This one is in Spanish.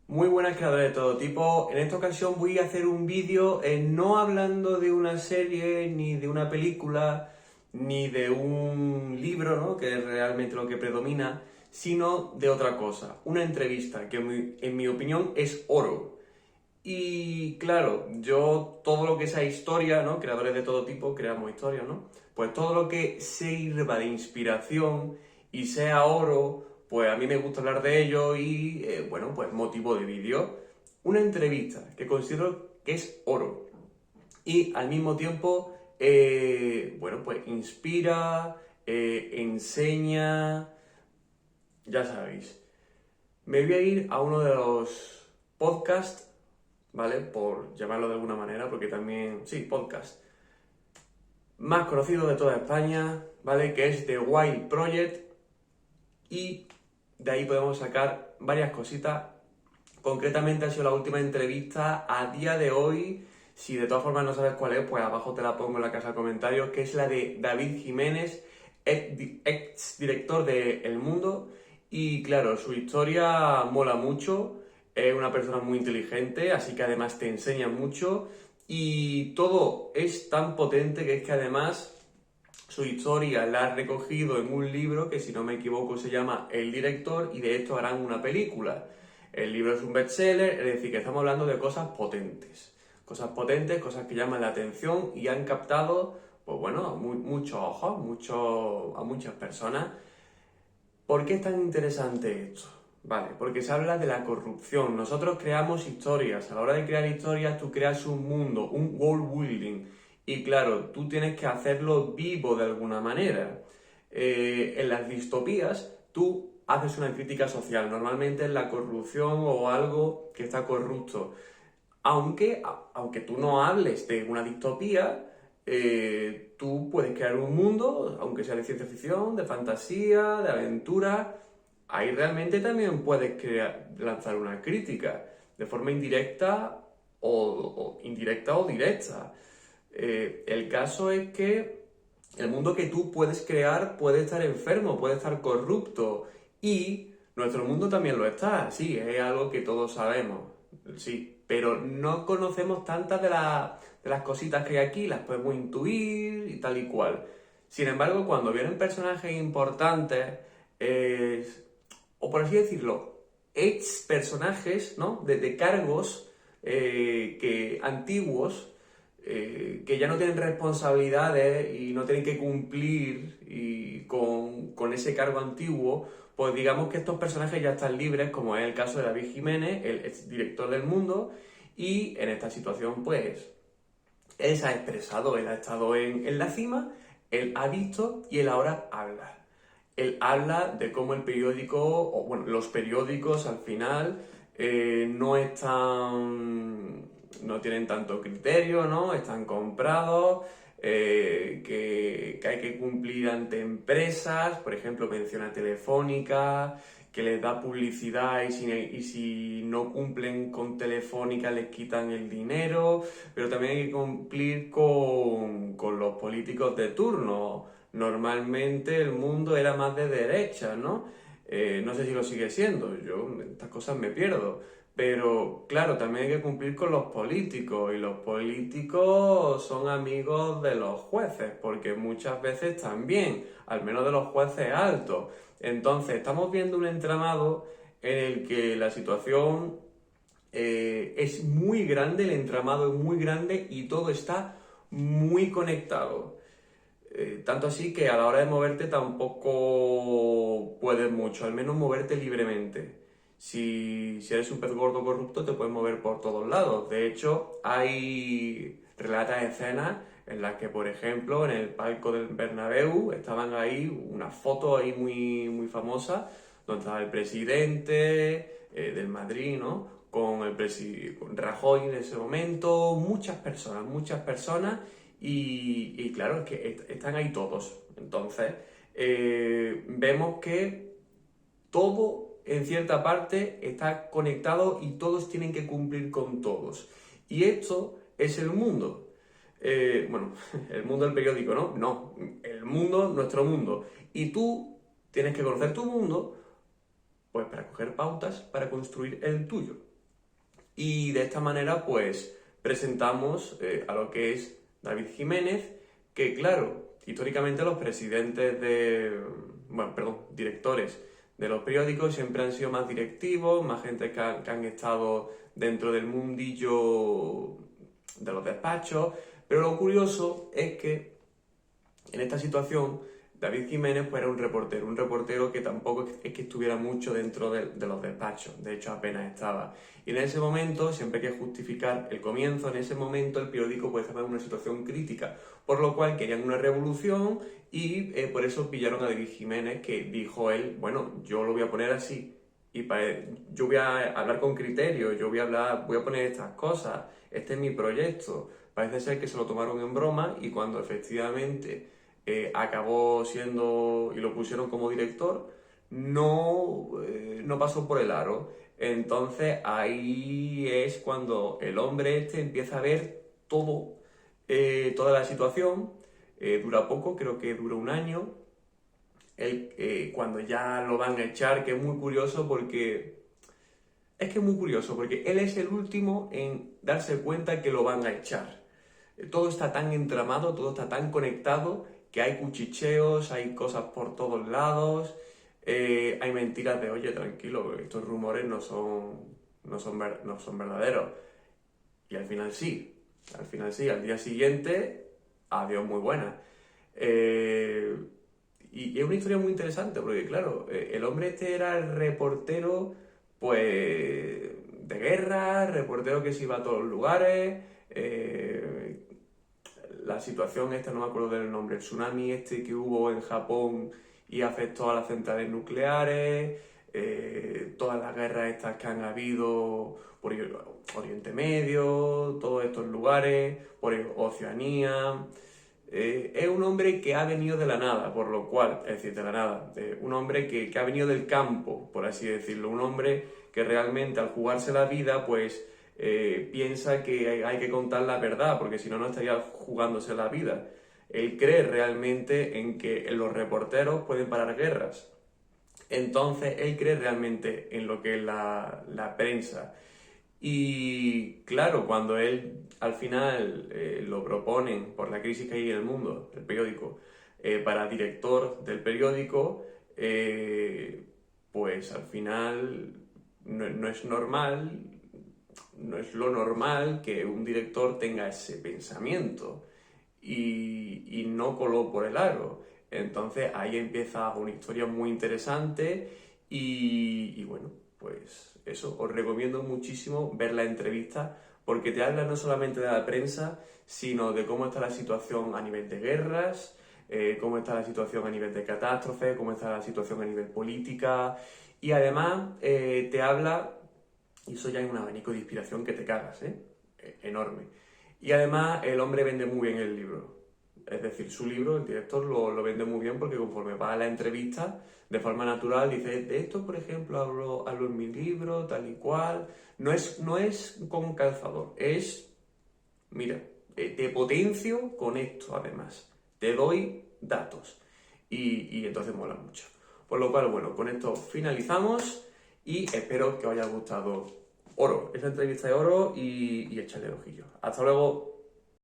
Muy buenas creadores de todo tipo. En esta ocasión voy a hacer un vídeo no hablando de una serie, ni de una película, ni de un libro, ¿no? Que es realmente lo que predomina, sino de otra cosa. Una entrevista que en mi opinión es oro. Y claro, yo todo lo que sea historia, ¿no? Creadores de todo tipo, creamos historias, ¿no? Pues todo lo que sirva de inspiración y sea oro, pues a mí me gusta hablar de ello y, bueno, pues motivo de vídeo. Una entrevista que considero que es oro y al mismo tiempo, bueno, pues inspira, enseña, ya sabéis. Me voy a ir a uno de los podcasts, ¿vale? Por llamarlo de alguna manera, porque también, sí, podcast, más conocido de toda España, ¿vale? Que es The Wild Project y de ahí podemos sacar varias cositas. Concretamente ha sido la última entrevista a día de hoy. Si de todas formas no sabes cuál es, pues abajo te la pongo en la caja de comentarios, que es la de David Jiménez, ex director de El Mundo. Y claro, su historia mola mucho, es una persona muy inteligente, así que además te enseña mucho. Y todo es tan potente que es que además su historia la ha recogido en un libro que, si no me equivoco, se llama El Director, y de esto harán una película. El libro es un bestseller, es decir, que estamos hablando de cosas potentes. Cosas potentes, cosas que llaman la atención y han captado, pues bueno, muchos ojos, a muchas personas. ¿Por qué es tan interesante esto? Vale, porque se habla de la corrupción. Nosotros creamos historias. A la hora de crear historias, tú creas un mundo, un world building. Y claro, tú tienes que hacerlo vivo de alguna manera. En las distopías, tú haces una crítica social. Normalmente es la corrupción o algo que está corrupto. Aunque tú no hables de una distopía, tú puedes crear un mundo, aunque sea de ciencia ficción, de fantasía, de aventura. Ahí realmente también puedes lanzar una crítica de forma indirecta o indirecta o directa. El caso es que el mundo que tú puedes crear puede estar enfermo, puede estar corrupto, y nuestro mundo también lo está, sí, es algo que todos sabemos, sí, pero no conocemos tantas de las cositas que hay aquí, las podemos intuir y tal y cual. Sin embargo, cuando vienen personajes importantes, eh, o por así decirlo, ex personajes, ¿no? De cargos antiguos, que ya no tienen responsabilidades y no tienen que cumplir con ese cargo antiguo, pues digamos que estos personajes ya están libres, como es el caso de David Jiménez, el exdirector del Mundo, y en esta situación, pues, él se ha expresado, él ha estado en la cima, él ha visto y él ahora habla. Él habla de cómo el periódico, o bueno, los periódicos al final no tienen tanto criterio, ¿no? Están comprados, que hay que cumplir ante empresas, por ejemplo, menciona Telefónica, que les da publicidad y si no cumplen con Telefónica les quitan el dinero, pero también hay que cumplir con los políticos de turno. Normalmente el mundo era más de derecha, ¿no? No sé si lo sigue siendo, yo estas cosas me pierdo. Pero claro, también hay que cumplir con los políticos, y los políticos son amigos de los jueces, porque muchas veces también, al menos de los jueces altos. Entonces, estamos viendo un entramado en el que la situación es muy grande, el entramado es muy grande y todo está muy conectado. Tanto así que a la hora de moverte tampoco puedes mucho, al menos moverte libremente. Si eres un pez gordo corrupto, te puedes mover por todos lados. De hecho, hay relatas escenas en las que, por ejemplo, en el palco del Bernabéu estaban ahí unas fotos ahí muy famosas, donde estaba el presidente del Madrid, ¿no? Con Rajoy en ese momento, muchas personas, y claro, es que están ahí todos. Entonces, vemos que todo en cierta parte está conectado y todos tienen que cumplir con todos. Y esto es el mundo. Bueno, el mundo del periódico, ¿no? No, el mundo, nuestro mundo. Y tú tienes que conocer tu mundo, pues para coger pautas para construir el tuyo. y de esta manera pues presentamos a lo que es David Jiménez, que claro, históricamente los presidentes directores de los periódicos siempre han sido más directivos, más gente que han estado dentro del mundillo de los despachos, pero lo curioso es que en esta situación David Jiménez pues era un reportero que tampoco es que estuviera mucho dentro de los despachos, de hecho apenas estaba. Y en ese momento, siempre hay que justificar el comienzo, en ese momento el periódico puede estar en una situación crítica, por lo cual querían una revolución y por eso pillaron a David Jiménez, que dijo él, bueno, yo lo voy a poner así, y yo voy a hablar con criterio, yo voy a poner estas cosas, este es mi proyecto. Parece ser que se lo tomaron en broma y cuando efectivamente acabó siendo y lo pusieron como director, no pasó por el aro. Entonces ahí es cuando el hombre este empieza a ver toda la situación. Dura poco, creo que dura un año. Cuando ya lo van a echar, que es muy curioso porque... Es que es muy curioso porque él es el último en darse cuenta que lo van a echar. Todo está tan entramado, todo está tan conectado que hay cuchicheos, hay cosas por todos lados, hay mentiras de, oye, tranquilo, estos rumores no son verdaderos. Y al final sí, al día siguiente, adiós, muy buena. Y es una historia muy interesante porque, claro, el hombre este era el reportero, pues, de guerra, reportero que se iba a todos los lugares, la situación esta, no me acuerdo del nombre, el tsunami este que hubo en Japón y afectó a las centrales nucleares, todas las guerras estas que han habido por Oriente Medio, todos estos lugares, por Oceanía. Es un hombre que ha venido de la nada, por lo cual, es decir, de la nada, un hombre que ha venido del campo, por así decirlo, un hombre que realmente al jugarse la vida, pues piensa que hay que contar la verdad, porque si no, no estaría jugándose la vida. Él cree realmente en que los reporteros pueden parar guerras. Entonces, él cree realmente en lo que es la prensa. Y claro, cuando él al final lo proponen por la crisis que hay en el mundo, el periódico, para director del periódico, pues al final no es normal, no es lo normal que un director tenga ese pensamiento y no coló por el aro. Entonces ahí empieza una historia muy interesante y bueno, pues eso, os recomiendo muchísimo ver la entrevista porque te habla no solamente de la prensa, sino de cómo está la situación a nivel de guerras, cómo está la situación a nivel de catástrofe, cómo está la situación a nivel política y además te habla, y eso ya es un abanico de inspiración que te cagas, enorme. Y además el hombre vende muy bien el libro. Es decir, su libro, el director, lo vende muy bien porque conforme va a la entrevista, de forma natural, dice, de esto, por ejemplo, hablo en mi libro, tal y cual. No es con calzador, es, mira, te potencio con esto además. Te doy datos. Y entonces mola mucho. Por lo cual, bueno, con esto finalizamos y espero que os haya gustado Oro, esa entrevista de Oro y echarle el ojillo. Hasta luego.